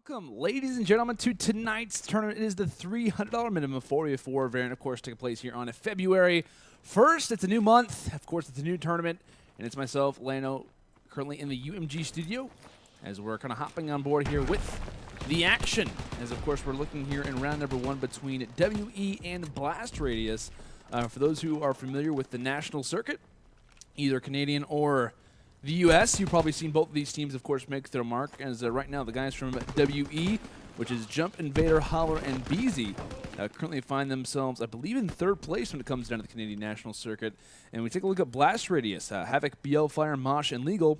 Welcome, ladies and gentlemen, to tonight's tournament. It is the $300 minimum 4v4 variant, of course, taking place here on February 1st. It's a new month. Of course, it's a new tournament, and it's myself, Lano, currently in the UMG studio, as we're kind of hopping on board here with the action. As, of course, we're looking here in round number 1 between WE and Blast Radius. For those who are familiar with the national circuit, either Canadian or the U.S., you've probably seen both of these teams, of course, make their mark. As right now, the guys from WE, which is Jump, Envader, Holler, and Beehzy, currently find themselves, I believe, in 3rd place when it comes down to the Canadian national circuit. And we take a look at Blast Radius, Havok, Blfire, Mosh, and Legal.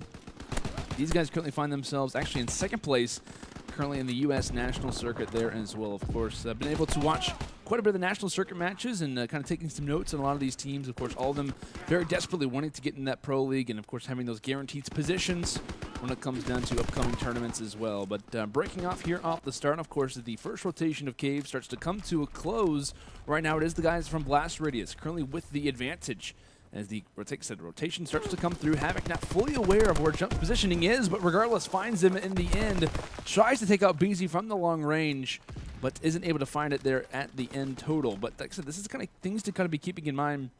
These guys currently find themselves actually in 2nd place, currently in the U.S. national circuit there as well. Of course, I've been able to watch quite a bit of the national circuit matches and kind of taking some notes on a lot of these teams. Of course, all of them very desperately wanting to get in that pro league and, of course, having those guaranteed positions when it comes down to upcoming tournaments as well. But breaking off here off the start, of course, the first rotation of Cave starts to come to a close. Right now, it is the guys from Blast Radius currently with the advantage. As the rotation starts to come through, Havok not fully aware of where Jump's positioning is, but regardless finds him in the end. Tries to take out Beehzy from the long range, but isn't able to find it there at the end total. But like I said, this is kind of things to kind of be keeping in mind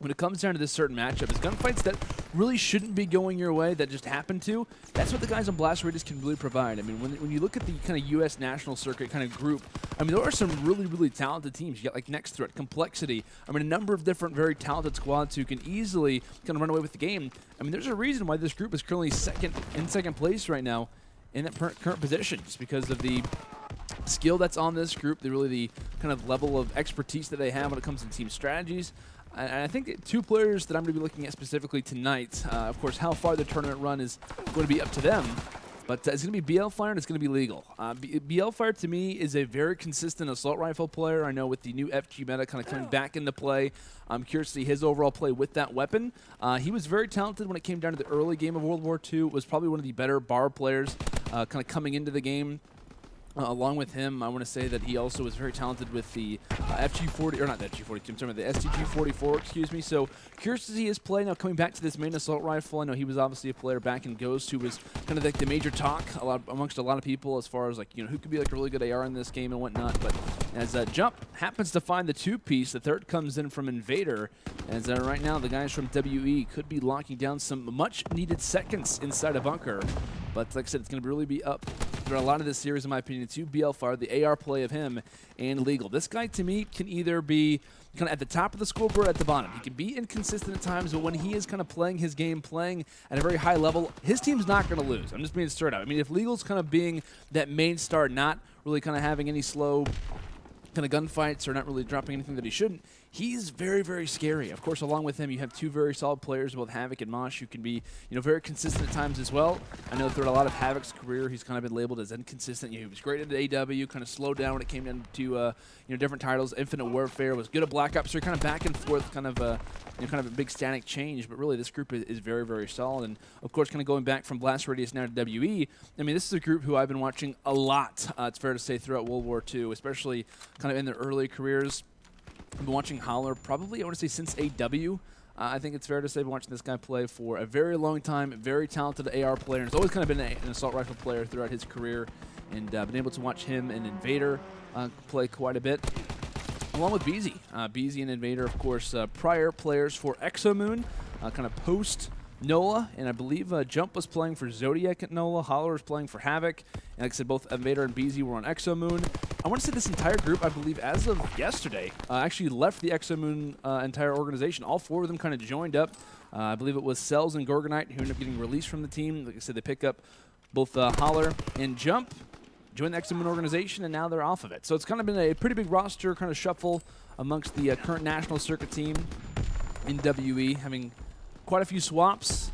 when it comes down to this certain matchup. Is gunfights that really shouldn't be going your way that just happen to. That's what the guys on Blast Radius can really provide. I mean, when you look at the kind of U.S. national circuit kind of group, I mean, there are some really, really talented teams. You got like Next Threat, Complexity. I mean, a number of different very talented squads who can easily kind of run away with the game. I mean, there's a reason why this group is currently in second place right now in that current position, just because of the skill that's on this group, the kind of level of expertise that they have when it comes to team strategies. And I think 2 players that I'm going to be looking at specifically tonight, of course, how far the tournament run is going to be up to them. But it's going to be Blfire and it's going to be Legal. Blfire, to me, is a very consistent assault rifle player. I know with the new FG meta kind of coming back into play, I'm curious to see his overall play with that weapon. He was very talented when it came down to the early game of World War II. Was probably one of the better bar players kind of coming into the game. Along with him, I want to say that he also was very talented with the FG40, or not the FG42, I'm talking about the STG44, excuse me. So curious to see his play now coming back to this main assault rifle. I know he was obviously a player back in Ghost who was kind of like the major talk amongst a lot of people as far as like, you know, who could be like a really good AR in this game and whatnot. But as Jump happens to find the 2-piece, the third comes in from Envader. As right now, the guys from WE could be locking down some much needed seconds inside a bunker. But like I said, it's going to really be up for a lot of this series, in my opinion, to Blfire, the AR play of him, and Legal. This guy, to me, can either be kind of at the top of the scoreboard or at the bottom. He can be inconsistent at times, but when he is kind of playing his game, playing at a very high level, his team's not going to lose. I'm just being straight up. I mean, if Legal's kind of being that main star, not really kind of having any slow kind of gunfights or not really dropping anything that he shouldn't, he's very, very scary. Of course, along with him, you have 2 very solid players, both Havok and Mosh, who can be, you know, very consistent at times as well. I know throughout a lot of Havok's career, he's kind of been labeled as inconsistent. You know, he was great at AW, kind of slowed down when it came down to, you know, different titles. Infinite Warfare was good at Black Ops, so you're kind of back and forth, kind of, you know, kind of a big static change. But really, this group is very, very solid. And of course, kind of going back from Blast Radius now to WE, I mean, this is a group who I've been watching a lot. It's fair to say throughout World War II, especially kind of in their early careers. I've been watching Holler probably, I want to say, since AW. I think it's fair to say I've been watching this guy play for a very long time, very talented AR player, and he's always kind of been an assault rifle player throughout his career, and been able to watch him and Envader play quite a bit, along with Beehzy. Beehzy and Envader, of course, prior players for Exomoon, kind of post NOLA, and I believe Jump was playing for Zodiac at NOLA, Holler was playing for Havok, and like I said, both Envader and Beehzy were on Exomoon. I want to say this entire group, I believe, as of yesterday, actually left the Exomoon entire organization. All 4 of them kind of joined up. I believe it was Cells and Gorgonite who ended up getting released from the team. Like I said, they pick up both Holler and Jump, join the Exomoon organization, and now they're off of it. So it's kind of been a pretty big roster kind of shuffle amongst the current national circuit team in WE, having quite a few swaps.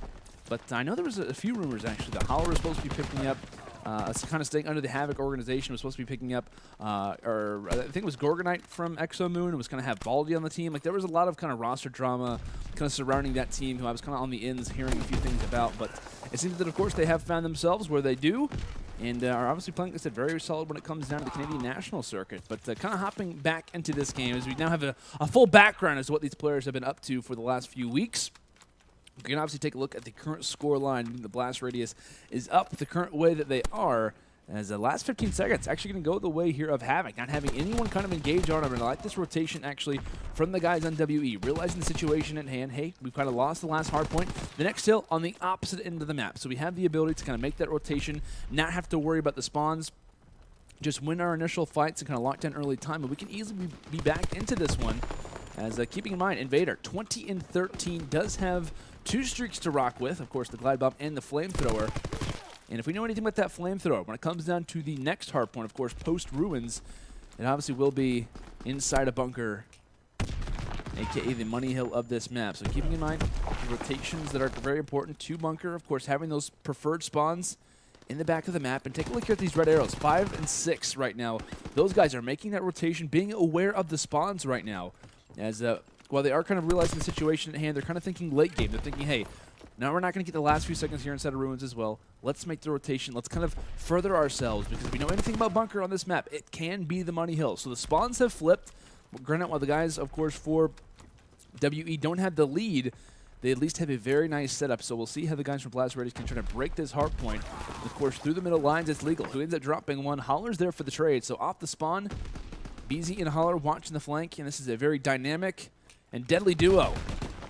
But I know there was a few rumors, actually, that Holler was supposed to be picking up, kind of staying under the Havok organization, was supposed to be picking up, or I think it was Gorgonite from Exomoon, and was going to have Baldy on the team. Like, there was a lot of kind of roster drama kind of surrounding that team, who I was kind of on the ends hearing a few things about. But it seems that, of course, they have found themselves where they do, and are obviously playing, like I said, very solid when it comes down to the Canadian national circuit. But kind of hopping back into this game, as we now have a full background as to what these players have been up to for the last few weeks. We can obviously take a look at the current score line. The Blast Radius is up the current way that they are, As the last 15 seconds actually going to go the way here of Havok, not having anyone kind of engage on him. And I like this rotation actually from the guys on WE, realizing the situation at hand. Hey, we've kind of lost the last hard point. The next hill on the opposite end of the map. So we have the ability to kind of make that rotation, not have to worry about the spawns, just win our initial fights and kind of lock down early time. And we can easily be back into this one. As keeping in mind, Envader, 20-13, does have 2 streaks to rock with. Of course, the Glide Bomb and the Flamethrower. And if we know anything about that Flamethrower, when it comes down to the next hard point, of course, post-Ruins, it obviously will be inside a bunker, a.k.a. the money hill of this map. So keeping in mind the rotations that are very important to bunker, of course, having those preferred spawns in the back of the map. And take a look here at these red arrows, 5 and 6 right now. Those guys are making that rotation, being aware of the spawns right now. As while they are kind of realizing the situation at hand, they're kind of thinking late game. They're thinking, hey, now we're not going to get the last few seconds here inside of Ruins as well. Let's make the rotation. Let's kind of further ourselves, because if we know anything about bunker on this map, it can be the money hill. So the spawns have flipped. Granted, while the guys, of course, for WE don't have the lead, they at least have a very nice setup. So we'll see how the guys from Blast Radius can try to break this hard point. Of course, through the middle lines, it's legal. Who ends up dropping one? Holler's there for the trade. So off the spawn, Beehzy and Holler watching the flank, and this is a very dynamic and deadly duo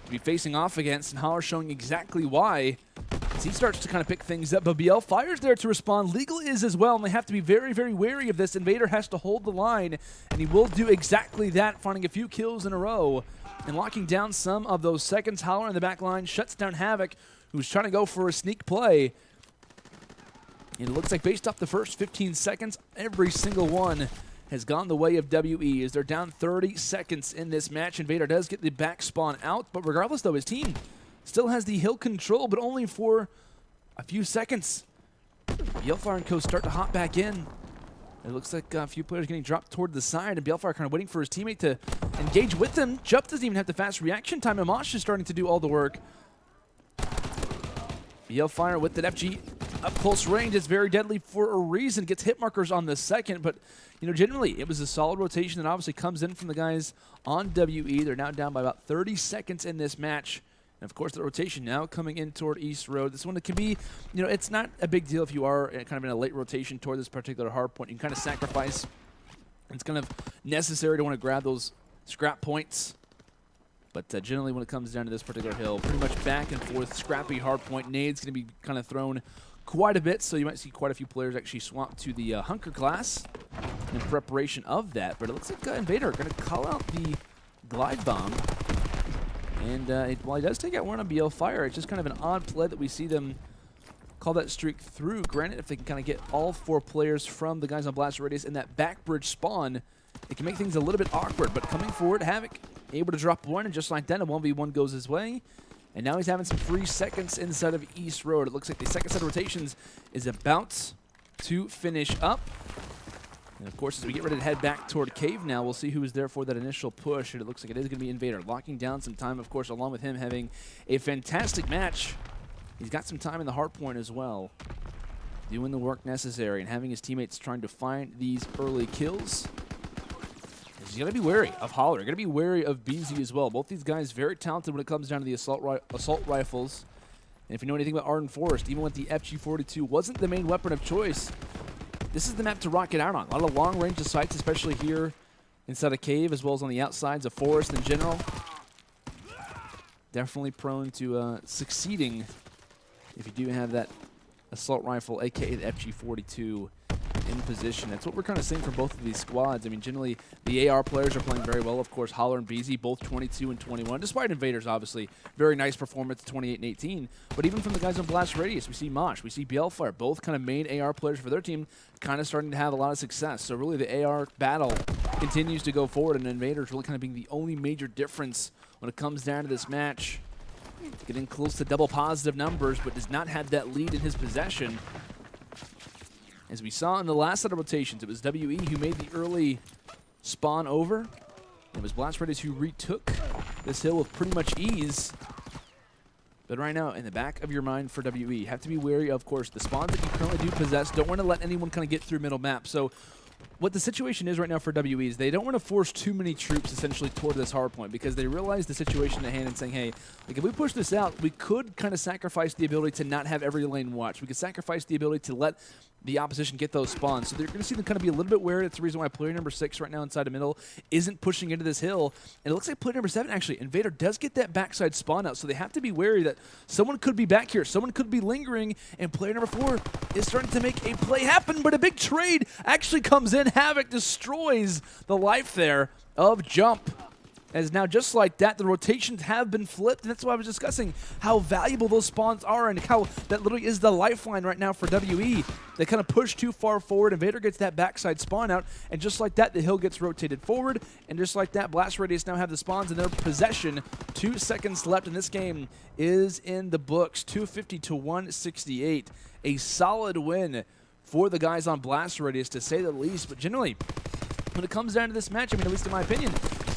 to be facing off against, and Holler showing exactly why as he starts to kind of pick things up. But Blfire's there to respond. Legal is as well, and they have to be very, very wary of this. Envader has to hold the line, and he will do exactly that, finding a few kills in a row and locking down some of those seconds. Holler in the back line shuts down Havok, who's trying to go for a sneak play. And it looks like based off the first 15 seconds, every single one has gone the way of WE as they're down 30 seconds in this match. Envader does get the back spawn out, but regardless though, his team still has the hill control, but only for a few seconds. Blfire and co start to hop back in. It looks like a few players getting dropped toward the side, and Blfire kind of waiting for his teammate to engage with them. Jup doesn't even have the fast reaction time, and Mosh is starting to do all the work. Blfire with that FG up close range is very deadly for a reason. Gets hit markers on the second, but you know, generally it was a solid rotation that obviously comes in from the guys on WE. They're now down by about 30 seconds in this match. And of course, the rotation now coming in toward East Road. This one can be, you know, it's not a big deal if you are kind of in a late rotation toward this particular hard point. You can kind of sacrifice. It's kind of necessary to want to grab those scrap points. But generally, when it comes down to this particular hill, pretty much back and forth, scrappy hard point. Nade's going to be kind of thrown quite a bit, so you might see quite a few players actually swap to the Hunker class in preparation of that. But it looks like Envader going to call out the Glide Bomb. And while he does take out one on Blfire, it's just kind of an odd play that we see them call that streak through. Granted, if they can kind of get all 4 players from the guys on Blast Radius in that back bridge spawn, it can make things a little bit awkward. But coming forward, Havok able to drop one, and just like that, a 1v1 goes his way. And now he's having some free seconds inside of East Road. It looks like the second set of rotations is about to finish up. And of course, as we get ready to head back toward Cave now, we'll see who is there for that initial push. And it looks like it is going to be Envader, locking down some time, of course, along with him having a fantastic match. He's got some time in the hard point as well, doing the work necessary and having his teammates trying to find these early kills. He's going to be wary of Holler, going to be wary of Beehzy as well. Both these guys very talented when it comes down to the assault rifles. And if you know anything about Arden Forest, even with the FG42 wasn't the main weapon of choice, this is the map to rock it out on. A lot of long-range sights, especially here inside a cave, as well as on the outsides of forest in general. Definitely prone to succeeding if you do have that assault rifle, aka the FG42, in position. That's what we're kind of seeing from both of these squads. I mean, generally, the AR players are playing very well. Of course, Holler and Beehzy, both 22 and 21, despite Invaders, obviously. Very nice performance, 28 and 18. But even from the guys on Blast Radius, we see Mosh, we see Blfire, both kind of main AR players for their team, kind of starting to have a lot of success. So really, the AR battle continues to go forward, and Invaders really kind of being the only major difference when it comes down to this match. Getting close to double positive numbers, but does not have that lead in his possession. As we saw in the last set of rotations, it was WE who made the early spawn over. It was Blast Radius who retook this hill with pretty much ease. But right now, in the back of your mind for WE, you have to be wary, of course, the spawns that you currently do possess. Don't want to let anyone kind of get through middle map. So what the situation is right now for WE is they don't want to force too many troops essentially toward this hard point because they realize the situation at hand and saying, hey, like if we push this out, we could kind of sacrifice the ability to not have every lane watched. We could sacrifice the ability to let the opposition get those spawns. So they're going to see them kind of be a little bit wary. That's the reason why player number 6 right now inside the middle isn't pushing into this hill. And it looks like player number 7, actually, Envader does get that backside spawn out. So they have to be wary that someone could be back here. Someone could be lingering. And player number 4 is starting to make a play happen. But a big trade actually comes in. Havok destroys the life there of Jump. As now, just like that, the rotations have been flipped, and that's why I was discussing how valuable those spawns are and how that literally is the lifeline right now for WE. They kind of push too far forward, Envader gets that backside spawn out, and just like that, the hill gets rotated forward, and just like that, Blast Radius now have the spawns in their possession. 2 seconds left, and this game is in the books, 250 to 168. A solid win for the guys on Blast Radius, to say the least, but generally, when it comes down to this match, I mean, at least in my opinion,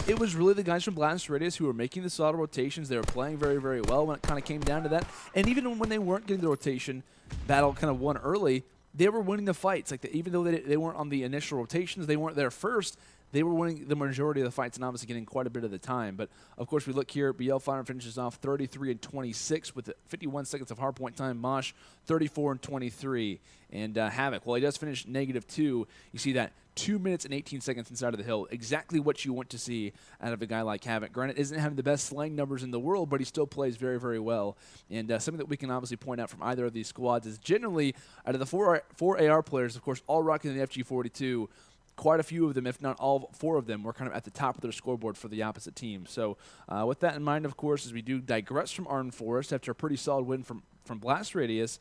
it was really the guys from Blast Radius who were making the solid rotations. They were playing very, very well when it kind of came down to that. And even when they weren't getting the rotation, Battle kind of won early, they were winning the fights. Like even though they weren't on the initial rotations, they weren't there first, they were winning the majority of the fights and obviously getting quite a bit of the time. But, of course, we look here. Blfire finishes off 33-26 with 51 seconds of hardpoint time. Mosh, 34-23. And Havok, well, he does finish -2. You see that 2 minutes and 18 seconds inside of the hill. Exactly what you want to see out of a guy like Havok. Granted, isn't having the best slang numbers in the world, but he still plays very, very well. And something that we can obviously point out from either of these squads is generally, out of the four AR players, of course, all rocking the FG42, quite a few of them, if not all 4 of them, were kind of at the top of their scoreboard for the opposite team. So with that in mind, of course, as we do digress from Arden Forest after a pretty solid win from Blast Radius,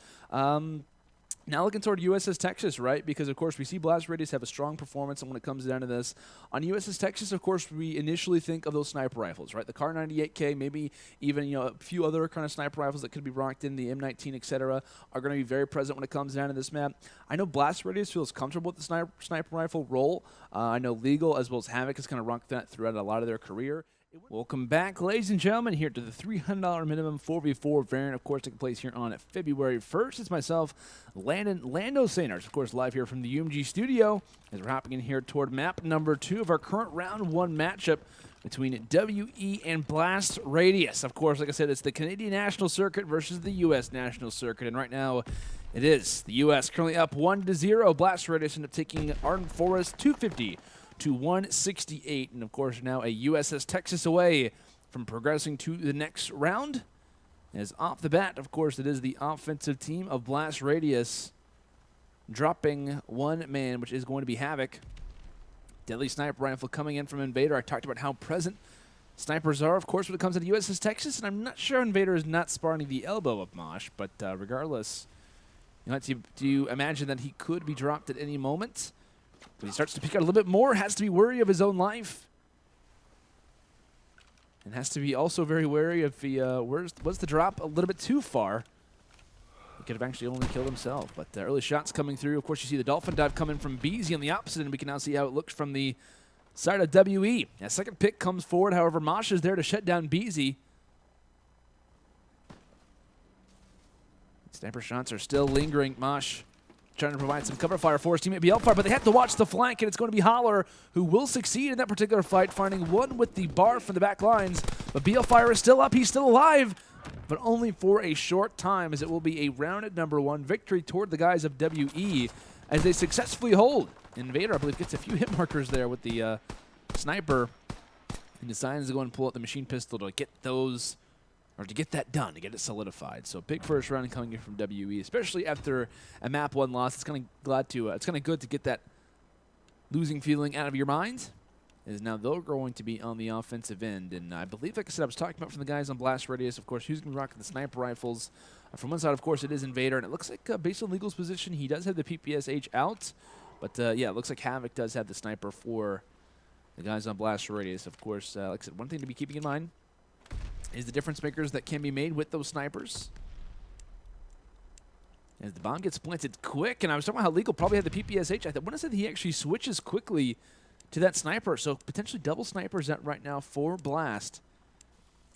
now looking toward USS Texas, right? Because, of course, we see Blast Radius have a strong performance, and when it comes down to this, on USS Texas, of course, we initially think of those sniper rifles, right? The Kar 98K, maybe even, a few other kind of sniper rifles that could be rocked in, the M19, etc., are going to be very present when it comes down to this map. I know Blast Radius feels comfortable with the sniper rifle role. I know Legal as well as Havok has kind of rocked that throughout a lot of their career. Welcome back, ladies and gentlemen, here to the $300 minimum 4v4 variant, of course, taking place here on February 1st. It's myself, Lando Sainers, of course, live here from the UMG studio, as we're hopping in here toward map number 2 of our current round 1 matchup between WE and Blast Radius. Of course, like I said, it's the Canadian National Circuit versus the U.S. National Circuit, and right now, it is the U.S. currently up 1-0. Blast Radius ended up taking Arden Forest 250 to 168, and of course now a USS Texas away from progressing to the next round. As off the bat, of course, it is the offensive team of Blast Radius dropping 1 man, which is going to be Havok. Deadly sniper rifle coming in from Envader. I talked about how present snipers are, of course, when it comes to the USS Texas, and I'm not sure Envader is not spawning the elbow of Mosh, but regardless, do you imagine that he could be dropped at any moment? But he starts to pick out a little bit more, has to be wary of his own life. And has to be also very wary if he was the drop a little bit too far. He could have actually only killed himself. But early shots coming through. Of course, you see the Dolphin Dive coming from Beehzy on the opposite, and we can now see how it looks from the side of WE. A second pick comes forward. However, Mosh is there to shut down Beehzy. Sniper shots are still lingering. Mosh trying to provide some cover fire for his teammate Blfire, but they have to watch the flank, and it's going to be Holler who will succeed in that particular fight, finding one with the bar from the back lines. But Blfire is still up. He's still alive, but only for a short time, as it will be a rounded #1 victory toward the guys of WE as they successfully hold. Envader, I believe, gets a few hit markers there with the sniper and decides to go and pull out the machine pistol to get those, or to get that done, to get it solidified. So big first round coming in from WE, especially after a map 1 loss. It's kind of good to get that losing feeling out of your mind. As now they're going to be on the offensive end, and I believe, like I said, I was talking about from the guys on Blast Radius, of course, who's going to be rocking the sniper rifles. From one side, of course, it is Envader, and it looks like based on Legal's position, he does have the PPSH out, but yeah, it looks like Havok does have the sniper for the guys on Blast Radius. Of course, like I said, one thing to be keeping in mind is the difference makers that can be made with those snipers. As the bomb gets planted quick, and I was talking about how Legal probably had the PPSH. I want to say that he actually switches quickly to that sniper, so potentially double snipers out right now for Blast.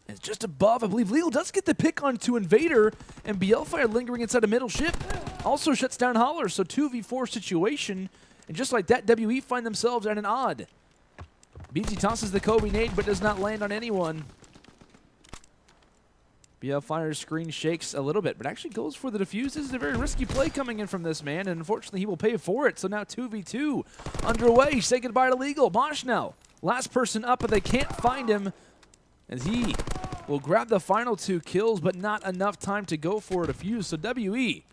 And it's just above, I believe Legal does get the pick onto Envader, and Blfire lingering inside a middle ship also shuts down Holler, so 2v4 situation And just like that, WE find themselves at an odd. Beehzy tosses the Kobe nade, but does not land on anyone. Blfire's screen shakes a little bit, but actually goes for the defuse. This is a very risky play coming in from this man, and unfortunately he will pay for it. So now 2v2 underway. Say goodbye to Legal. Mosh now, last person up, but they can't find him as he will grab the final 2 kills, but not enough time to go for a defuse. So WE,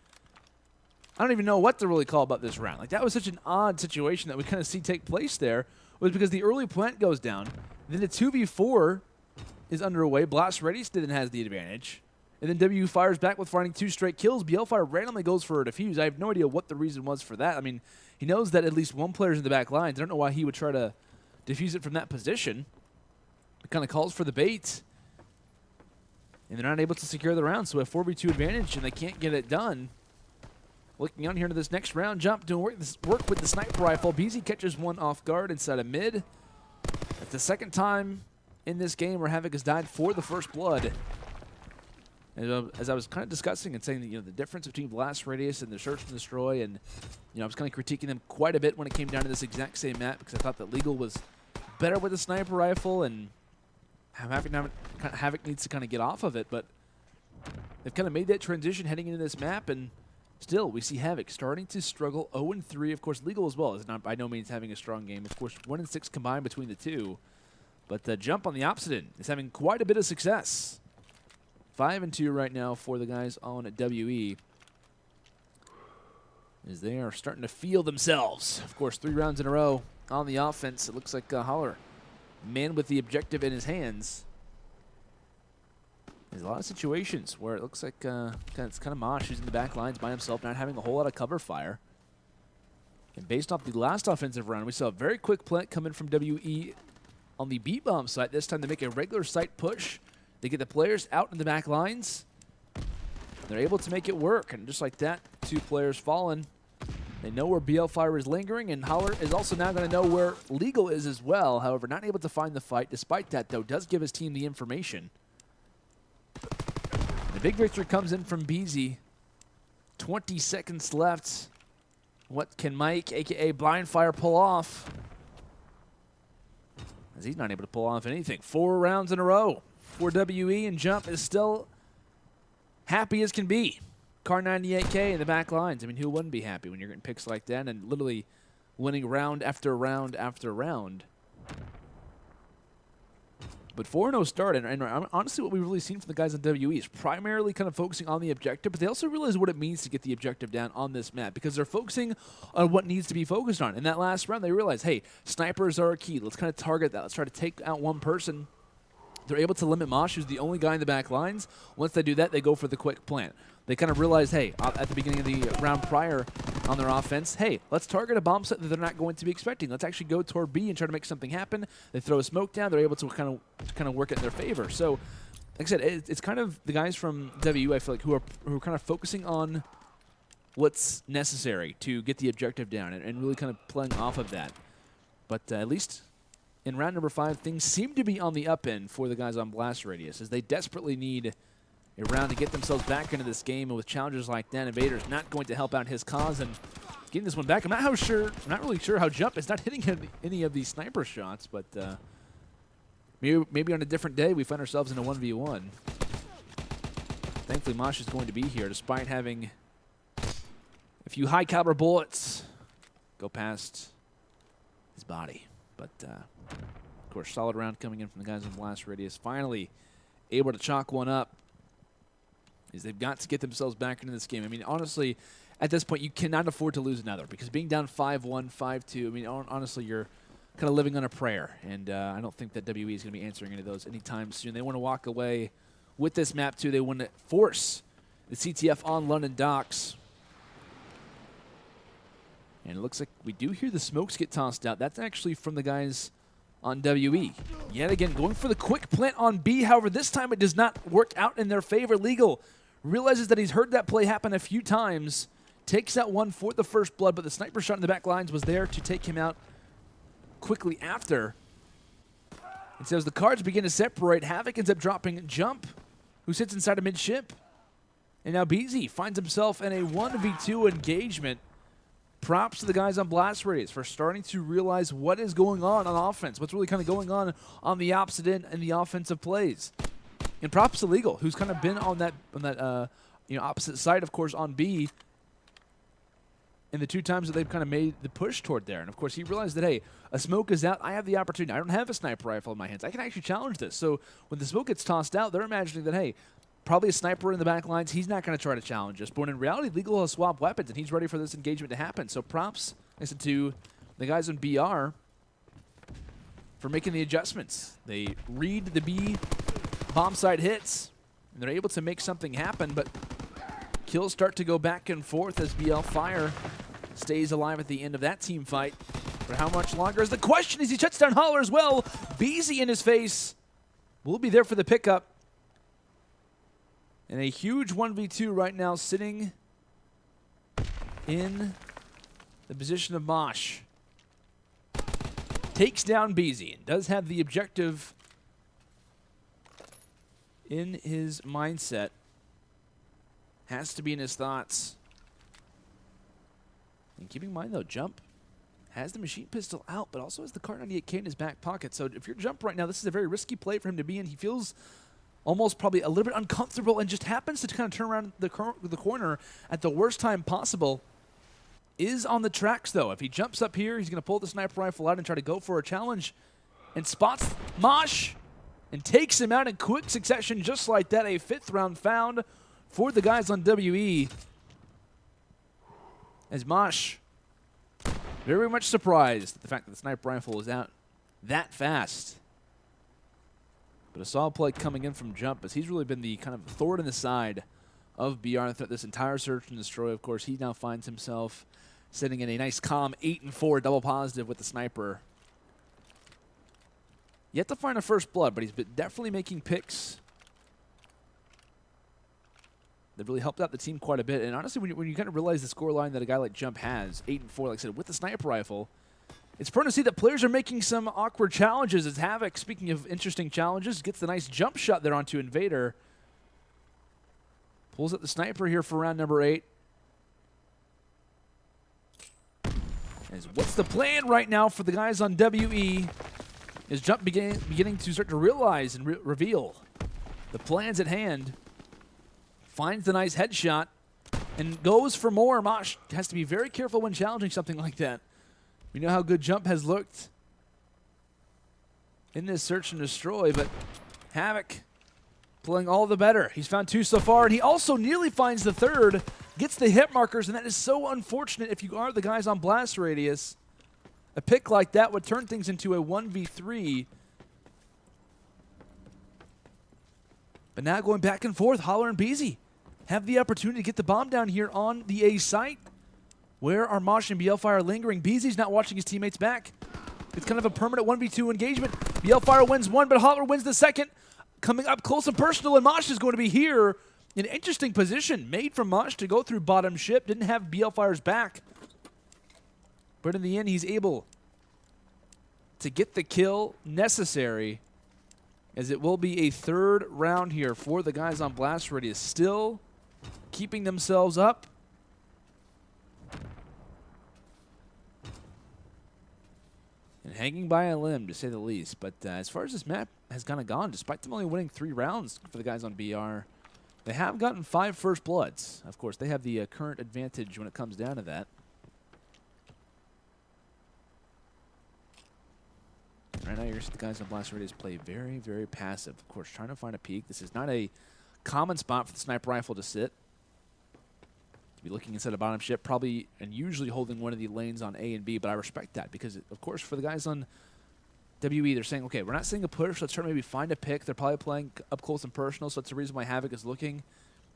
I don't even know what to really call about this round. Like, that was such an odd situation that we kind of see take place there, was because the early plant goes down, then the 2v4 is underway. Blast Ready then has the advantage. And then W fires back with finding 2 straight kills. Blfire randomly goes for a defuse. I have no idea what the reason was for that. I mean, he knows that at least one player's in the back lines. I don't know why he would try to defuse it from that position. It kind of calls for the bait. And they're not able to secure the round, so a 4v2 advantage, and they can't get it done. Looking on here into this next round, Jump doing work with the sniper rifle. Beehzy catches one off guard inside of mid. That's the second time in this game where Havok has died for the first blood. And, as I was kind of discussing and saying that, the difference between Blast Radius and the Search and Destroy, and I was kind of critiquing them quite a bit when it came down to this exact same map, because I thought that Legal was better with the sniper rifle, and Havok needs to kind of get off of it, but they've kind of made that transition heading into this map, and still we see Havok starting to struggle. 0-3, of course. Legal as well is not by no means having a strong game. Of course, 1-6 combined between the two. But Jump on the opposite end is having quite a bit of success. 5-2 right now for the guys on WE, as they are starting to feel themselves. Of course, 3 rounds in a row on the offense. It looks like Holler, man with the objective in his hands. There's a lot of situations where it looks like it's kind of Mosh who's in the back lines by himself, not having a whole lot of cover fire. And based off the last offensive round, we saw a very quick plant coming from WE on the B-bomb site. This time they make a regular site push. They get the players out in the back lines. They're able to make it work, and just like that, 2 players fallen. They know where Blfire is lingering, and Holler is also now going to know where Legal is as well. However, not able to find the fight. Despite that, though, does give his team the information. The big victory comes in from Beehzy. 20 seconds left. What can Mike, a.k.a. Blfire, pull off? As he's not able to pull off anything. 4 rounds in a row for WE, and Jump is still happy as can be. Car 98K in the back lines. I mean, who wouldn't be happy when you're getting picks like that and literally winning round after round after round? But 4-0 start, and honestly what we've really seen from the guys on WE is primarily kind of focusing on the objective, but they also realize what it means to get the objective down on this map, because they're focusing on what needs to be focused on. In that last round, they realize, hey, snipers are a key. Let's kind of target that. Let's try to take out one person. They're able to limit Mosh, who's the only guy in the back lines. Once they do that, they go for the quick plant. They kind of realize, hey, at the beginning of the round prior on their offense, hey, let's target a bomb set that they're not going to be expecting. Let's actually go toward B and try to make something happen. They throw a smoke down. They're able to kind of work it in their favor. So, like I said, it's kind of the guys from WE, I feel like, who are kind of focusing on what's necessary to get the objective down and really kind of playing off of that. But at least in round number 5, things seem to be on the up end for the guys on Blast Radius, as they desperately need a round to get themselves back into this game, and with challenges like that, Envader's not going to help out his cause and getting this one back. I'm not really sure how Jump is not hitting any of these sniper shots, but maybe on a different day we find ourselves in a 1v1. Thankfully, Mosh is going to be here, despite having a few high caliber bullets go past his body. But of course, solid round coming in from the guys on Blast Radius. Finally able to chalk one up, is they've got to get themselves back into this game. I mean, honestly, at this point, you cannot afford to lose another, because being down 5-1, 5-2, I mean, honestly, you're kind of living on a prayer, and I don't think that WE is going to be answering any of those anytime soon. They want to walk away with this map, too. They want to force the CTF on London docks. And it looks like we do hear the smokes get tossed out. That's actually from the guys on WE. Yet again, going for the quick plant on B. However, this time it does not work out in their favor. Legal realizes that he's heard that play happen a few times, takes out one for the first blood, but the sniper shot in the back lines was there to take him out quickly after. And so as the cards begin to separate, Havok ends up dropping Jump, who sits inside a midship. And now Beehzy finds himself in a 1v2 engagement. props to the guys on Blast Radius for starting to realize what is going on offense, what's really kind of going on the opposite end in the offensive plays. And props to Legal, who's kind of been on that opposite side, of course, on B in the 2 times that they've kind of made the push toward there. And, of course, he realized that, hey, a smoke is out. I have the opportunity. I don't have a sniper rifle in my hands. I can actually challenge this. So when the smoke gets tossed out, they're imagining that, hey, probably a sniper in the back lines. He's not going to try to challenge us. But when in reality, Legal has swapped weapons, and he's ready for this engagement to happen. So props, I said, to the guys on BR for making the adjustments. They read the B bomb site hits, and they're able to make something happen. But kills start to go back and forth as Blfire stays alive at the end of that team fight. For how much longer is the question as he shuts down Holler as well. Beehzy in his face will be there for the pickup. And a huge 1v2 right now sitting in the position of Mosh. Takes down Beehzy and does have the objective in his mindset. Has to be in his thoughts. And keeping in mind, though, Jump has the machine pistol out, but also has the Kar 98K in his back pocket. So if you're Jump right now, this is a very risky play for him to be in. He feels almost probably a little bit uncomfortable and just happens to kind of turn around the corner at the worst time possible. Is on the tracks, though. If he jumps up here, he's going to pull the sniper rifle out and try to go for a challenge. And spots Mosh and takes him out in quick succession just like that. A 5th round found for the guys on WE. As Mosh, very much surprised at the fact that the sniper rifle was out that fast. But a solid play coming in from Jump, as he's really been the kind of thorn in the side of BR throughout this entire search and destroy. Of course, he now finds himself sitting in a nice calm 8-4 double positive with the sniper. Yet to find a first blood, but he's been definitely making picks. They've really helped out the team quite a bit. And honestly, when you kind of realize the scoreline that a guy like Jump has, 8-4, like I said, with the sniper rifle, it's fun to see that players are making some awkward challenges. As Havok, speaking of interesting challenges, gets the nice jump shot there onto Envader. Pulls up the sniper here for round number 8. As what's the plan right now for the guys on WE? Is Jump beginning to start to realize and reveal the plans at hand. Finds the nice headshot and goes for more. Mosh has to be very careful when challenging something like that. We know how good Jump has looked in this search and destroy, but Havok playing all the better. He's found 2 so far, and he also nearly finds the 3rd, gets the hit markers, and that is so unfortunate if you are the guys on Blast Radius. A pick like that would turn things into a 1v3. But now going back and forth, Holler and Beehzy have the opportunity to get the bomb down here on the A site. Where are Mosh and Blfire lingering? Beehzy's not watching his teammates back. It's kind of a permanent 1v2 engagement. Blfire wins 1, but Holler wins the 2nd. Coming up close and personal, and Mosh is going to be here. An interesting position made from Mosh to go through bottom ship. Didn't have Blfire's back. But in the end, he's able to get the kill necessary, as it will be a 3rd round here for the guys on Blast Radius. Still keeping themselves up. And hanging by a limb, to say the least. But as far as this map has kind of gone, despite them only winning 3 rounds for the guys on BR, they have gotten 5 first bloods. Of course, they have the current advantage when it comes down to that. Right now, you're going to see the guys on Blast Radius play very, very passive. Of course, trying to find a peek. This is not a common spot for the sniper rifle to sit. To be looking inside a bottom ship, probably and usually holding one of the lanes on A and B, but I respect that because, of course, for the guys on WE, they're saying, okay, we're not seeing a push. Let's try to maybe find a pick. They're probably playing up close and personal, so that's the reason why Havok is looking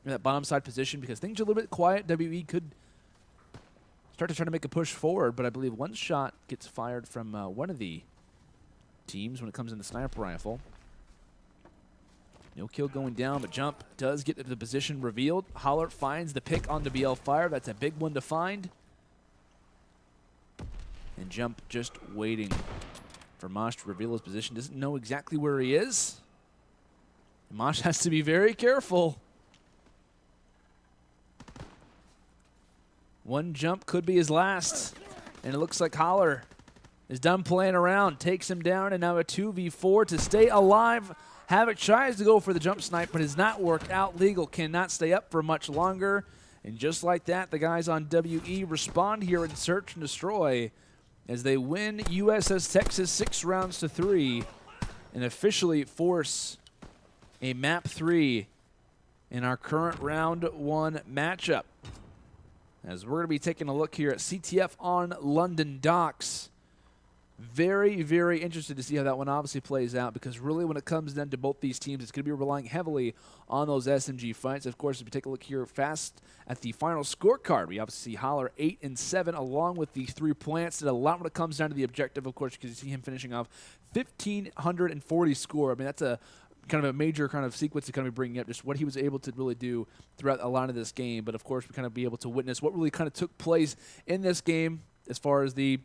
in that bottom side position, because things are a little bit quiet. WE could start to try to make a push forward, but I believe one shot gets fired from one of the teams when it comes in the sniper rifle. No kill going down, but Jump does get the position revealed. Holler finds the pick on the Blfire. That's a big one to find. And Jump just waiting for Mosh to reveal his position. Doesn't know exactly where he is. Mosh has to be very careful. One jump could be his last. And it looks like Holler is done playing around, takes him down, and now a 2v4 to stay alive. Havok tries to go for the jump snipe, but has not worked out. Legal cannot stay up for much longer. And just like that, the guys on WE respond here in Search and Destroy as they win USS Texas 6-3 and officially force a map 3 in our current round 1 matchup. As we're going to be taking a look here at CTF on London Docks. Very, very interested to see how that one obviously plays out, because really when it comes down to both these teams, it's going to be relying heavily on those SMG fights. Of course, if we take a look here fast at the final scorecard, we obviously see Holler 8-7 along with the 3 plants. Did a lot when it comes down to the objective, of course, because you see him finishing off 1,540 score. I mean, that's a kind of a major kind of sequence to kind of be bringing up, just what he was able to really do throughout a lot of this game. But of course, we kind of be able to witness what really kind of took place in this game as far as the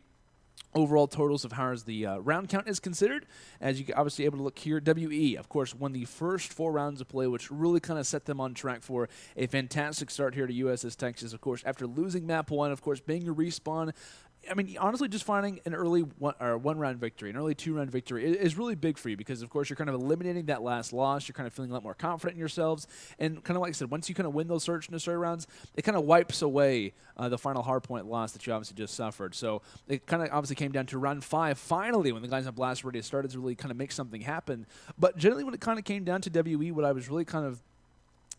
overall totals of how the round count is considered. As you can obviously able to look here, WE, of course, won the first 4 rounds of play, which really kind of set them on track for a fantastic start here to USS Texas. Of course, after losing map 1, of course, being a respawn, I mean, honestly, just finding an early one-round victory, an early 2-round victory is really big for you, because, of course, you're kind of eliminating that last loss. You're kind of feeling a lot more confident in yourselves. And kind of like I said, once you kind of win those Search and Destroy rounds, it kind of wipes away the final hardpoint loss that you obviously just suffered. So it kind of obviously came down to round 5, finally, when the guys on Blast Radius started to really kind of make something happen. But generally, when it kind of came down to WE, what I was really kind of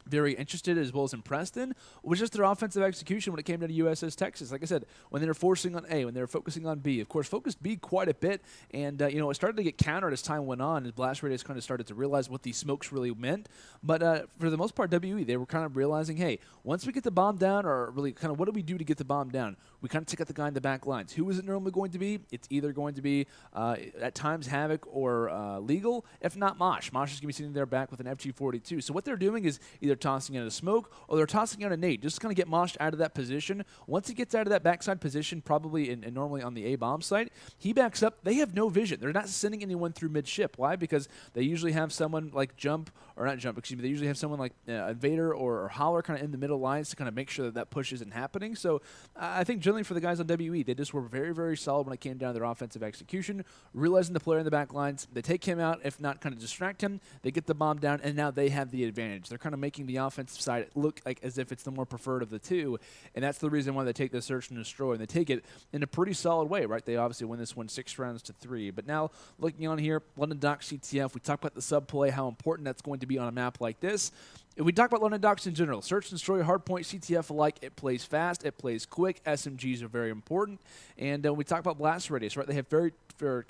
very interested as well as impressed in was just their offensive execution when it came down to USS Texas. Like I said, when they were forcing on A, when they were focusing on B, of course, focused B quite a bit, and you know, it started to get countered as time went on, as Blast Radius kind of started to realize what these smokes really meant. But for the most part, WE, they were kind of realizing, hey, once we get the bomb down, or really kind of what do we do to get the bomb down? We kind of take out the guy in the back lines. Who is it normally going to be? It's either going to be, at times, Havok or Legal, if not Mosh. Mosh is going to be sitting there back with an FG42. So what they're doing is either tossing out a smoke or they're tossing out a nade, just to kind of get Mosh out of that position. Once he gets out of that backside position, probably and normally on the A bomb site, he backs up. They have no vision. They're not sending anyone through mid-ship. Why? Because they usually have someone like they usually have someone like Envader or Holler kind of in the middle lines to kind of make sure that that push isn't happening. So I think generally for the guys on WE, they just were very, very solid when it came down to their offensive execution, realizing the player in the back lines. They take him out, if not kind of distract him. They get the bomb down, and now they have the advantage. They're kind of making the offensive side look like as if it's the more preferred of the two, and that's the reason why they take the Search and Destroy, and they take it in a pretty solid way, right? They obviously win this one 6-3. But now, looking on here, London Docks CTF, we talk about the sub play, how important that's going to be on a map like this. If we talk about London Docks in general, Search and Destroy, Hardpoint, CTF alike, it plays fast, it plays quick, SMGs are very important, and when we talk about Blast Radius, right, they have kind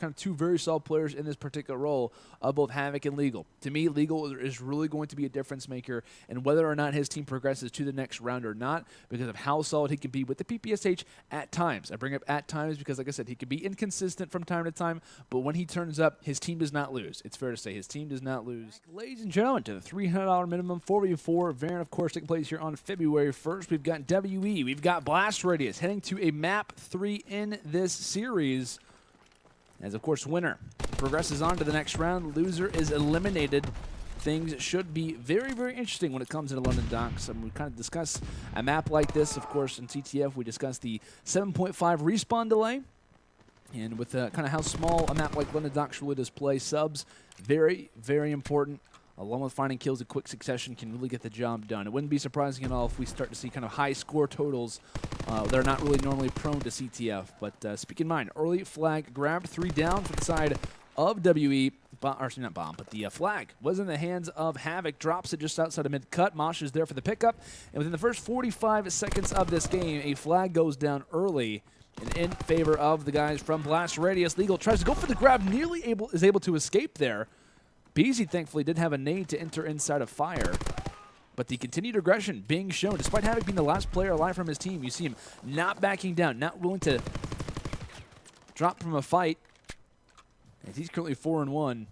of 2 very solid players in this particular role, both Havok and Legal. To me, Legal is really going to be a difference maker, and whether or not his team progresses to the next round or not, because of how solid he can be with the PPSH at times. I bring up at times because, like I said, he can be inconsistent from time to time, but when he turns up, his team does not lose. It's fair to say his team does not lose. Ladies and gentlemen, to the $300 minimum 4v4 variant, of course, taking place here on February 1st. We've got WE, we've got Blast Radius heading to a map 3 in this series. As, of course, winner progresses on to the next round. Loser is eliminated. Things should be very, very interesting when it comes into London Docks. We kind of discuss a map like this, of course, in CTF. We discussed the 7.5 respawn delay. And with kind of how small a map like London Docks really does play, subs, very, very important. Along with finding kills in quick succession can really get the job done. It wouldn't be surprising at all if we start to see kind of high score totals that are not really normally prone to CTF. But speak in mind, early flag grabbed, 3 down from the side of WE. Actually, not bomb, but the flag was in the hands of Havok. Drops it just outside of mid-cut. Mosh is there for the pickup. And within the first 45 seconds of this game, a flag goes down early and in favor of the guys from Blast Radius. Legal tries to go for the grab, is able to escape there. Beehzy, thankfully, did have a nade to enter inside of fire. But the continued aggression being shown, despite Havok being the last player alive from his team, you see him not backing down, not willing to drop from a fight. As he's currently 4-1.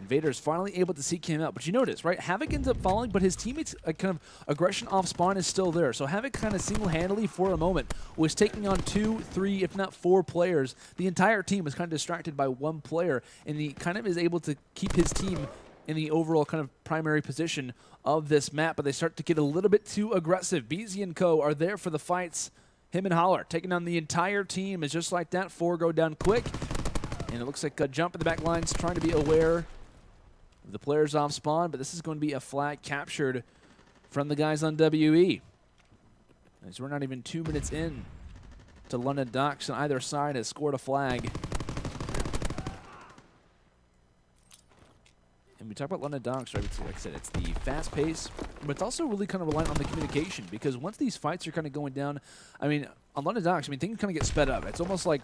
Envader is finally able to seek him out. But you notice, right? Havok ends up falling, but his teammates' kind of aggression off spawn is still there. So Havok kind of single-handedly, for a moment, was taking on 2, 3, if not 4 players. The entire team was kind of distracted by 1 player, and he kind of is able to keep his team in the overall kind of primary position of this map, but they start to get a little bit too aggressive. Beehzy and co are there for the fights. Him and Holler taking down the entire team. Is just like that. 4 go down quick. And it looks like a Jump in the back lines trying to be aware of the players off spawn, but this is going to be a flag captured from the guys on WE. As we're not even 2 minutes in to London Docks, and either side has scored a flag. And we talk about London Docks, right? Like I said, it's the fast pace, but it's also really kind of reliant on the communication, because once these fights are kind of going down, I mean, on London Docks, I mean, things kind of get sped up. It's almost like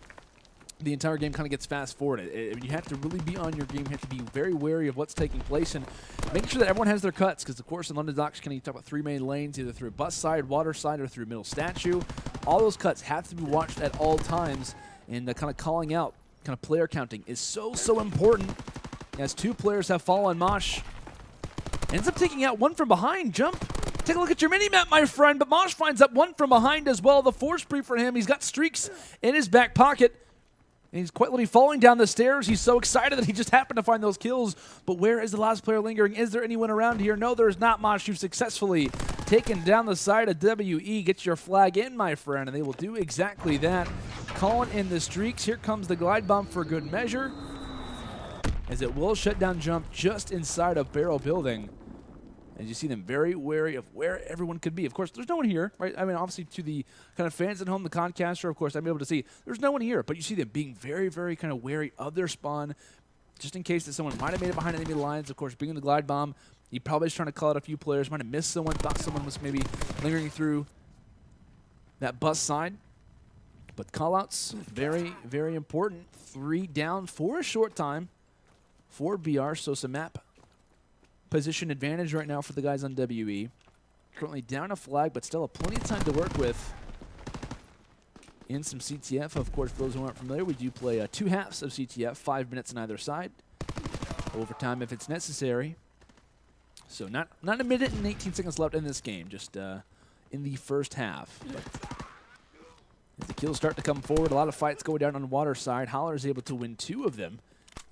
the entire game kind of gets fast forwarded. You have to really be on your game. You have to be very wary of what's taking place and making sure that everyone has their cuts, because of course in London Docks, you talk about 3 main lanes, either through bus side, water side, or through middle statue. All those cuts have to be watched at all times, and kind of calling out, kind of player counting is so important, as 2 players have fallen. Mosh ends up taking out 1 from behind. Jump. Take a look at your mini-map, my friend, but Mosh finds up 1 from behind as well. The force brief for him. He's got streaks in his back pocket. And he's quite literally falling down the stairs. He's so excited that he just happened to find those kills. But where is the last player lingering? Is there anyone around here? No, there's not. Mosh, you've successfully taken down the side of WE. Get your flag in, my friend, and they will do exactly that. Calling in the streaks. Here comes the glide bomb for good measure, as it will shut down Jump just inside of Barrel Building. As you see them very wary of where everyone could be. Of course, there's no one here, right? I mean, obviously, to the kind of fans at home, the concaster, of course, I'm able to see there's no one here. But you see them being very kind of wary of their spawn, just in case that someone might have made it behind enemy lines. Of course, being the glide bomb, he probably is trying to call out a few players. Might have missed someone, thought someone was maybe lingering through that bus side. But callouts, very important. 3 down for a short time for BR, so some map position advantage right now for the guys on WE. Currently down a flag, but still have plenty of time to work with in some CTF. Of course, for those who aren't familiar, we do play 2 halves of CTF, 5 minutes on either side. Overtime if it's necessary. So not a minute and 18 seconds left in this game, just in the first half. But as the kills start to come forward, a lot of fights go down on the water side. Holler is able to win 2 of them.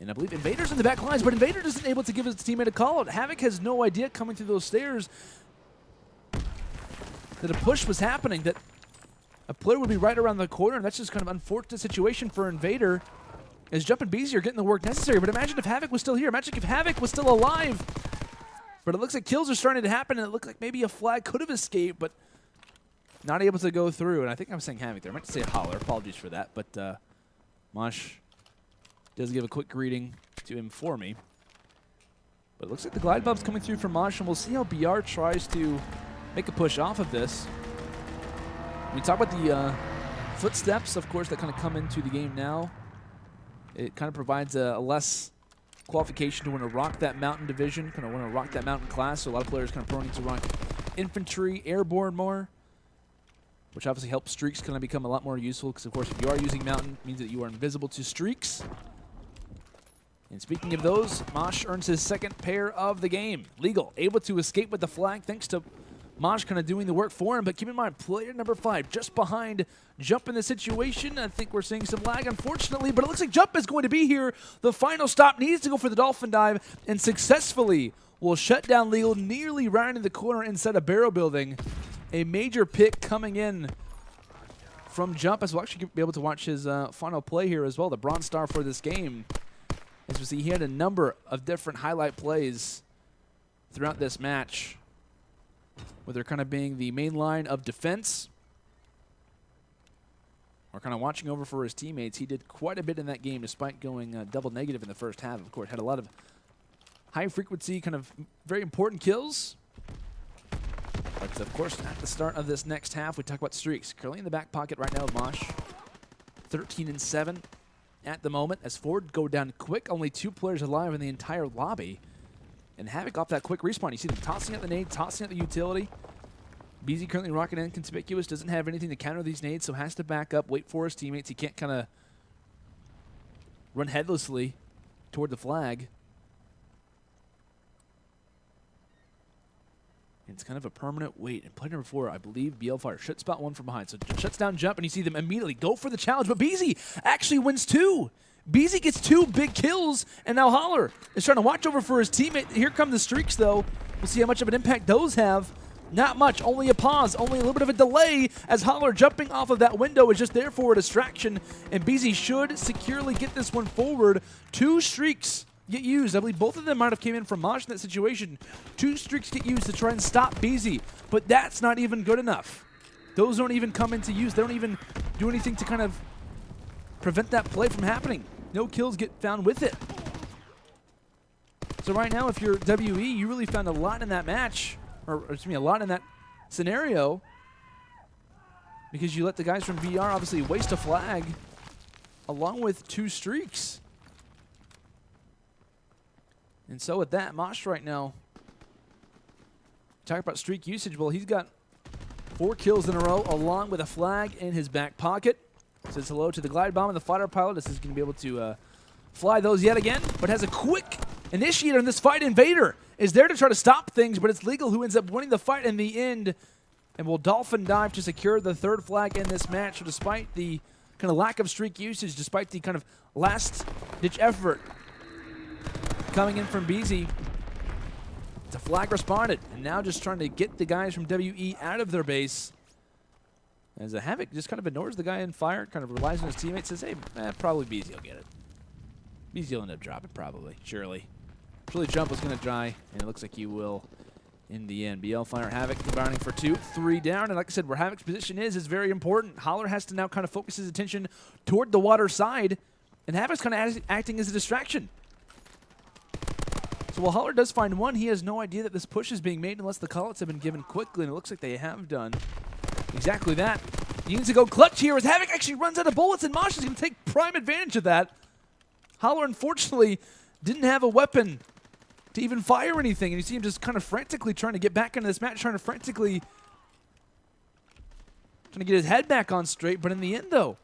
And I believe Envader's in the back lines, but Envader isn't able to give his teammate a call out. Havok has no idea coming through those stairs that a push was happening, that a player would be right around the corner, and that's just kind of an unfortunate situation for Envader, as Jump and Beehzy are getting the work necessary. But imagine if Havok was still here. Imagine if Havok was still alive. But it looks like kills are starting to happen, and it looked like maybe a flag could have escaped, but not able to go through. And I think I was saying Havok there. I meant to say Holler. Apologies for that. But Mosh does give a quick greeting to him for me. But it looks like the glide bomb's coming through from Mosh, and we'll see how BR tries to make a push off of this. We talk about the footsteps, of course, that kind of come into the game now. It kind of provides a less qualification to want to rock that mountain division, kind of want to rock that mountain class. So a lot of players kind of prone to rock infantry, airborne more, which obviously helps streaks kind of become a lot more useful, because of course if you are using mountain, it means that you are invisible to streaks. And speaking of those, Mosh earns his 2nd pair of the game. Legal, able to escape with the flag thanks to Mosh kind of doing the work for him. But keep in mind, player number 5 just behind Jump in the situation. I think we're seeing some lag, unfortunately, but it looks like Jump is going to be here. The final stop needs to go for the Dolphin Dive, and successfully will shut down Legal, nearly rounding the corner inside a Barrel Building. A major pick coming in from Jump, as we'll actually be able to watch his final play here as well, the Bronze Star for this game. As we see, he had a number of different highlight plays throughout this match, where they're kind of being the main line of defense, or kind of watching over for his teammates. He did quite a bit in that game, despite going double negative in the first half. Of course, had a lot of high frequency, kind of very important kills. But of course, at the start of this next half, we talk about streaks. Currently in the back pocket right now of Mosh, 13-7 at the moment, as Ford go down quick. Only 2 players alive in the entire lobby. And Havok off that quick respawn. You see them tossing out the nade, tossing out the utility. Beehzy currently rocking inconspicuous, doesn't have anything to counter these nades, so has to back up, wait for his teammates. He can't kind of run headlessly toward the flag. It's kind of a permanent wait. And play number 4, I believe, Blfire should spot 1 from behind. So shuts down Jump, and you see them immediately go for the challenge. But Beehzy actually wins 2. Beehzy gets 2 big kills, and now Holler is trying to watch over for his teammate. Here come the streaks, though. We'll see how much of an impact those have. Not much, only a pause, only a little bit of a delay, as Holler jumping off of that window is just there for a distraction, and Beehzy should securely get this one forward. 2 streaks get used. I believe both of them might have came in from Mosh in that situation. 2 streaks get used to try and stop Beehzy, but that's not even good enough. Those don't even come into use. They don't even do anything to kind of prevent that play from happening. No kills get found with it. So right now, if you're WE, you really found a lot in that match, or excuse me, a lot in that scenario, because you let the guys from VR obviously waste a flag along with 2 streaks. And so with that, Mosh right now, talk about streak usage. Well, he's got 4 kills in a row along with a flag in his back pocket. Says hello to the glide bomb and the fighter pilot. This is going to be able to fly those yet again, but has a quick initiator in this fight. Envader is there to try to stop things, but it's Legal who ends up winning the fight in the end, and will dolphin dive to secure the 3rd flag in this match. So despite the kind of lack of streak usage, despite the kind of last-ditch effort coming in from Beehzy, the flag responded, and now just trying to get the guys from WE out of their base. As a Havok just kind of ignores the guy in fire, kind of relies on his teammates, says, hey, probably Beehzy will get it. Beehzy will end up dropping, probably, surely. Surely Jump was going to die, and it looks like he will in the end. Blfire, Havok combining for 2, 3 down, and like I said, where Havok's position is very important. Holler has to now kind of focus his attention toward the water side, and Havok's kind of acting as a distraction. So while Holler does find 1, he has no idea that this push is being made unless the call-outs have been given quickly, and it looks like they have done exactly that. He needs to go clutch here as Havok actually runs out of bullets, and Mosh is going to take prime advantage of that. Holler, unfortunately, didn't have a weapon to even fire anything, and you see him just kind of frantically trying to get back into this match, trying to get his head back on straight. But in the end, though,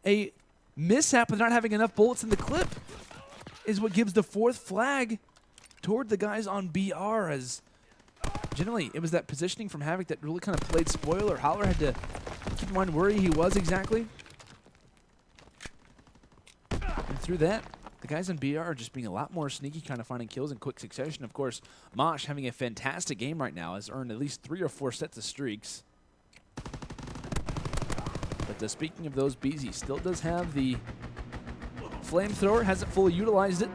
a mishap with not having enough bullets in the clip is what gives the 4th flag toward the guys on BR, as generally it was that positioning from Havok that really kind of played spoiler. Holler had to keep in mind where he was exactly. And through that, the guys on BR are just being a lot more sneaky, kind of finding kills in quick succession. Of course, Mosh having a fantastic game right now, has earned at least 3 or 4 sets of streaks. But speaking of those, Beehzy still does have the flamethrower, hasn't fully utilized it.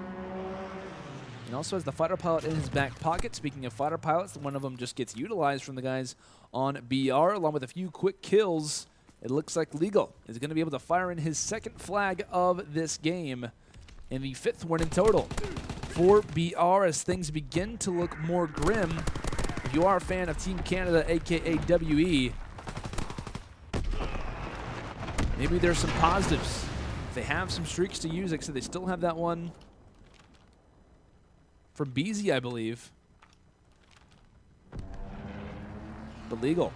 And also has the fighter pilot in his back pocket. Speaking of fighter pilots, one of them just gets utilized from the guys on BR, along with a few quick kills. It looks like Legal is going to be able to fire in his 2nd flag of this game, and the 5th one in total for BR, as things begin to look more grim. If you are a fan of Team Canada, aka WE, maybe there's some positives. If they have some streaks to use, like I said, they still have that one from Beehzy, I believe. But Legal,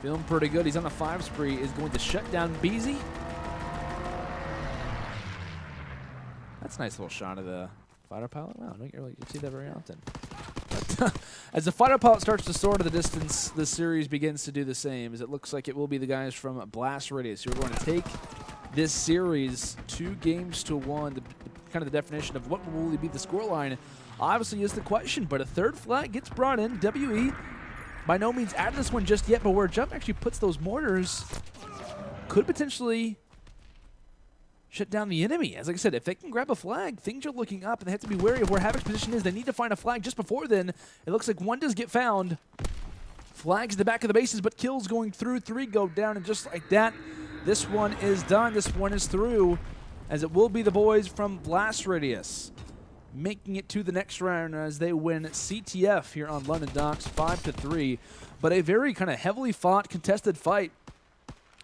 feeling pretty good. He's on a 5 spree, is going to shut down Beehzy. That's a nice little shot of the fighter pilot. Wow, I don't really see that very often. But as the fighter pilot starts to soar to the distance, the series begins to do the same, as it looks like it will be the guys from Blast Radius who are going to take this series 2-1. Kind of the definition of what will really be the scoreline obviously is the question, but a 3rd flag gets brought in. WE by no means out of this one just yet, but where Jump actually puts those mortars could potentially shut down the enemy. As like I said, if they can grab a flag, things are looking up, and they have to be wary of where Havok's position is. They need to find a flag just before then. It looks like 1 does get found. Flags at the back of the bases, but kills going through. 3 go down, and just like that, this one is done. This one is through, as it will be the boys from Blast Radius making it to the next round as they win CTF here on London Docks 5-3. But a very kind of heavily fought, contested fight,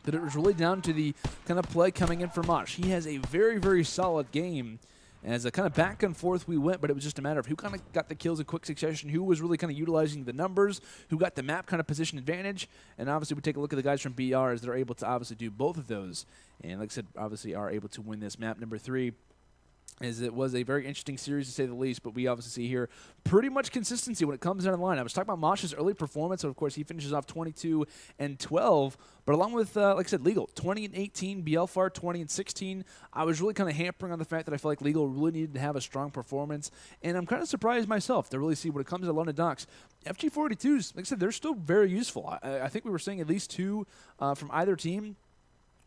that it was really down to the kind of play coming in for Mosh. He has a very, very solid game. As a kind of back and forth we went, but it was just a matter of who kind of got the kills in quick succession, who was really kind of utilizing the numbers, who got the map kind of position advantage. And obviously we take a look at the guys from BR as they're able to obviously do both of those. And like I said, obviously are able to win this map number 3 as it was a very interesting series to say the least, but we obviously see here pretty much consistency when it comes down the line. I was talking about Mosh's early performance, so of course he finishes off 22 and 12, but along with, like I said, Legal, 20 and 18, Blfire 20 and 16, I was really kind of hampering on the fact that I felt like Legal really needed to have a strong performance, and I'm kind of surprised myself to really see when it comes to London Docks. FG42s, like I said, they're still very useful. I think we were seeing at least 2 from either team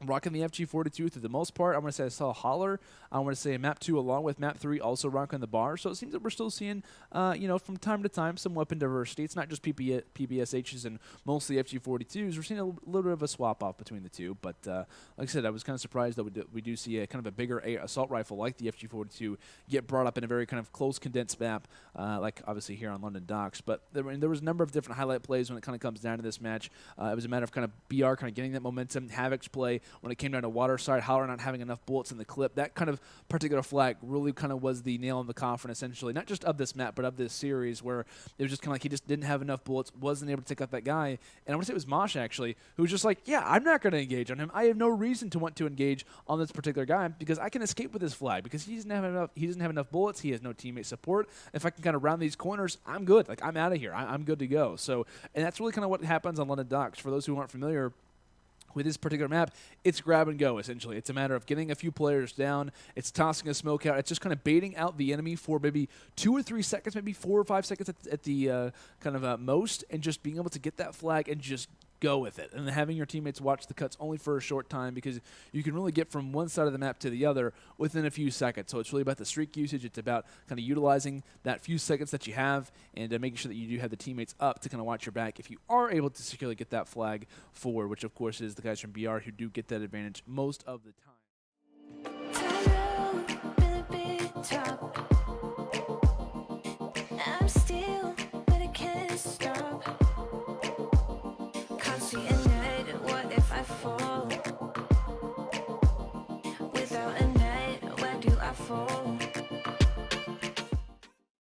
rocking the FG42 through the most part. I want to say I saw Holler. I want to say Map 2 along with Map 3 also rocking the bar. So it seems that we're still seeing, from time to time, some weapon diversity. It's not just PBSHs and mostly FG42s. We're seeing a little bit of a swap off between the two. But like I said, I was kind of surprised that we do see a kind of a bigger assault rifle like the FG42 get brought up in a very kind of close condensed map, like obviously here on London Docks. But there was a number of different highlight plays when it kind of comes down to this match. It was a matter of kind of BR kind of getting that momentum, Havok's play. When it came down to water side, Holler not having enough bullets in the clip, that kind of particular flag really kind of was the nail in the coffin, essentially, not just of this map, but of this series, where it was just kind of like he just didn't have enough bullets, wasn't able to take out that guy. And I want to say it was Mosh, actually, who was just like, yeah, I'm not going to engage on him. I have no reason to want to engage on this particular guy because I can escape with this flag because he doesn't have enough bullets. He has no teammate support. If I can kind of round these corners, I'm good. Like, I'm out of here. I'm good to go. So, and that's really kind of what happens on London Docks. For those who aren't familiar with this particular map, it's grab and go, essentially. It's a matter of getting a few players down. It's tossing a smoke out. It's just kind of baiting out the enemy for maybe 2 or 3 seconds, maybe 4 or 5 seconds at the kind of most, and just being able to get that flag and just go with it. And having your teammates watch the cuts only for a short time because you can really get from one side of the map to the other within a few seconds. So it's really about the streak usage. It's about kind of utilizing that few seconds that you have and making sure that you do have the teammates up to kind of watch your back if you are able to securely get that flag forward, which of course is the guys from BR who do get that advantage most of the time. I'm still, but I can't stop. Can't see a night, what if I fall?